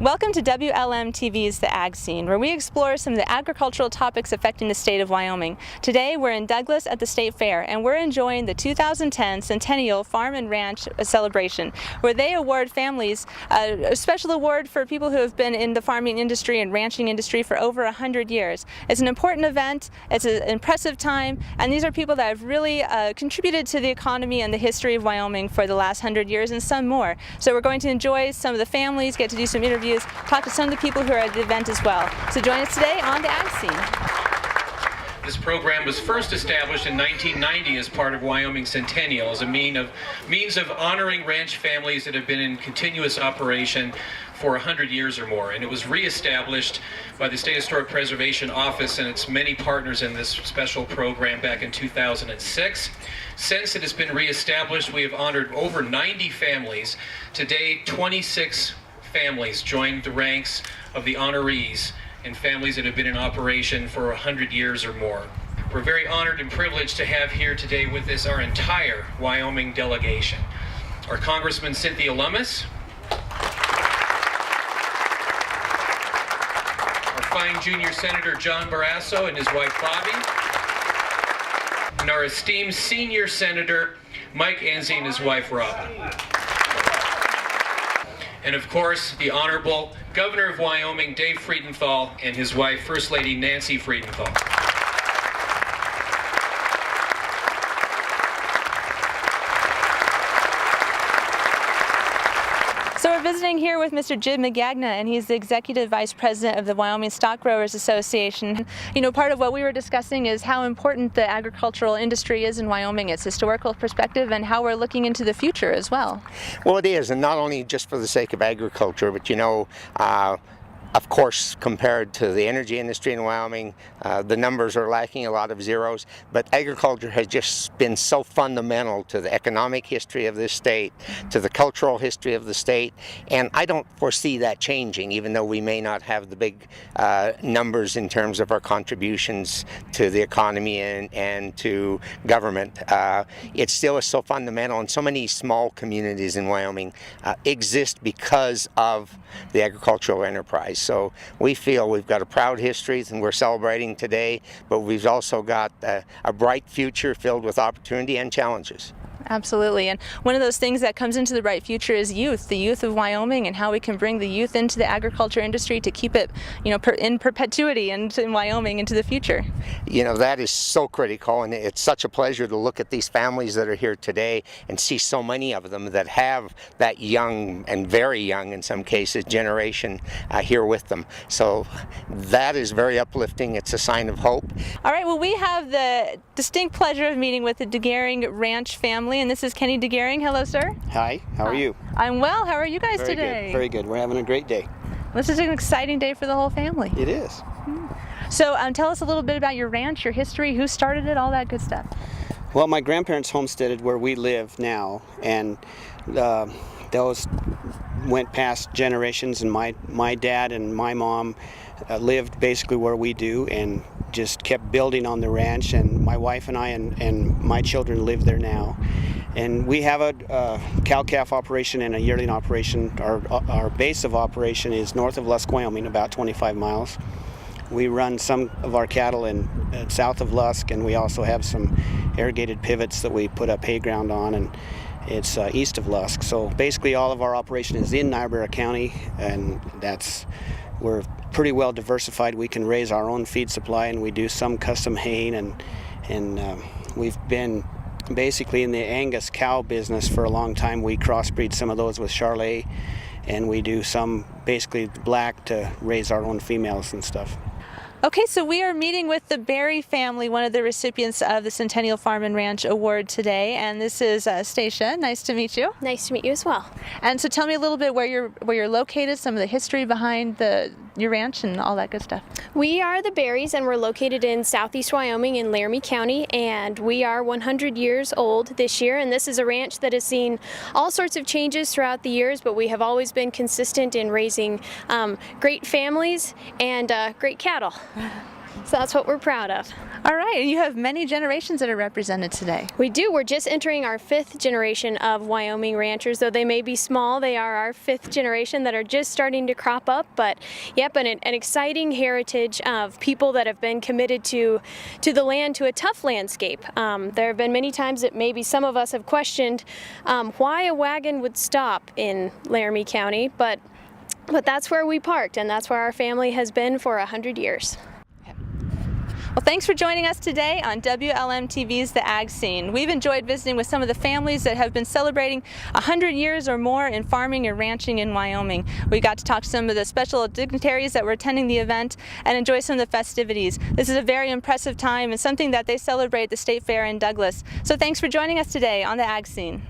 Welcome to WLMTV's The Ag Scene, where we explore some of the agricultural topics affecting the state of Wyoming. Today we're in Douglas at the State Fair, and we're enjoying the 2010 Centennial Farm and Ranch celebration, where they award families a special award for people who have been in the farming industry and ranching industry for over 100 years. It's an important event, it's an impressive time, and these are people that have really contributed to the economy and the history of Wyoming for the last 100 years and some more. So we're going to enjoy some of the families, get to do some interviews, talk to some of the people who are at the event as well. So join us today on the Ag Scene. This program was first established in 1990 as part of Wyoming Centennial as a means of honoring ranch families that have been in continuous operation for 100 years or more. And it was reestablished by the State Historic Preservation Office and its many partners in this special program back in 2006. Since it has been reestablished, we have honored over 90 families. Today, 26 families joined the ranks of the honorees and families that have been in operation for 100 years or more. We're very honored and privileged to have here today with us our entire Wyoming delegation. Our Congressman Cynthia Lummis, our fine junior Senator John Barrasso and his wife Bobby, and our esteemed senior Senator Mike Enzi and his wife Robin. And of course, the Honorable Governor of Wyoming, Dave Friedenthal, and his wife, First Lady Nancy Friedenthal. So we're visiting here with Mr. Jim Magagna, and he's the Executive Vice President of the Wyoming Stock Growers Association. You know, part of what we were discussing is how important the agricultural industry is in Wyoming, its historical perspective, and how we're looking into the future as well. Well, it is, and not only just for the sake of agriculture, but you know, of course, compared to the energy industry in Wyoming, the numbers are lacking a lot of zeros, but agriculture has just been so fundamental to the economic history of this state, to the cultural history of the state, and I don't foresee that changing, even though we may not have the big numbers in terms of our contributions to the economy and to government. It still is so fundamental, and so many small communities in Wyoming exist because of the agricultural enterprise. So we feel we've got a proud history and we're celebrating today, but we've also got a bright future filled with opportunity and challenges. Absolutely, and one of those things that comes into the bright future is youth, the youth of Wyoming, and how we can bring the youth into the agriculture industry to keep it, you know, in perpetuity and in Wyoming into the future. You know, that is so critical, and it's such a pleasure to look at these families that are here today and see so many of them that have that young and very young, in some cases, generation here with them. So that is very uplifting. It's a sign of hope. All right, well, we have the distinct pleasure of meeting with the DeGaring Ranch family, and this is Kenny DeGaring. Hello, sir. Hi, how are you? I'm well. How are you guys Very today? Good. Very good. We're having a great day. This is an exciting day for the whole family. It is. So tell us a little bit about your ranch, your history, who started it, all that good stuff. Well, my grandparents homesteaded where we live now, and those went past generations, and my dad and my mom lived basically where we do and just kept building on the ranch, and my wife and I and my children live there now. And we have a cow-calf operation and a yearling operation. Our base of operation is north of Lusk, Wyoming, about 25 miles. We run some of our cattle in south of Lusk, and we also have some irrigated pivots that we put up hay ground on, and it's east of Lusk. So basically all of our operation is in Niobrara County, and we're pretty well diversified. We can raise our own feed supply, and we do some custom haying, and we've been basically in the Angus cow business for a long time. We crossbreed some of those with Charolais, and we do some basically black to raise our own females and stuff. Okay, so we are meeting with the Berry family, one of the recipients of the Centennial Farm and Ranch Award today, and this is Stacia. Nice to meet you. Nice to meet you as well. And so tell me a little bit where you're located, some of the history behind your ranch and all that good stuff. We are the Berries, and we're located in southeast Wyoming in Laramie County, and we are 100 years old this year, and this is a ranch that has seen all sorts of changes throughout the years, but we have always been consistent in raising great families and great cattle. So that's what we're proud of. All right, and you have many generations that are represented today. We do. We're just entering our 5th generation of Wyoming ranchers. Though they may be small, they are our 5th generation that are just starting to crop up. But yep, an exciting heritage of people that have been committed to the land, to a tough landscape. There have been many times that maybe some of us have questioned why a wagon would stop in Laramie County, but that's where we parked, and that's where our family has been for 100 years. Well, thanks for joining us today on WLMTV's The Ag Scene. We've enjoyed visiting with some of the families that have been celebrating 100 years or more in farming and ranching in Wyoming. We got to talk to some of the special dignitaries that were attending the event and enjoy some of the festivities. This is a very impressive time and something that they celebrate at the State Fair in Douglas. So thanks for joining us today on The Ag Scene.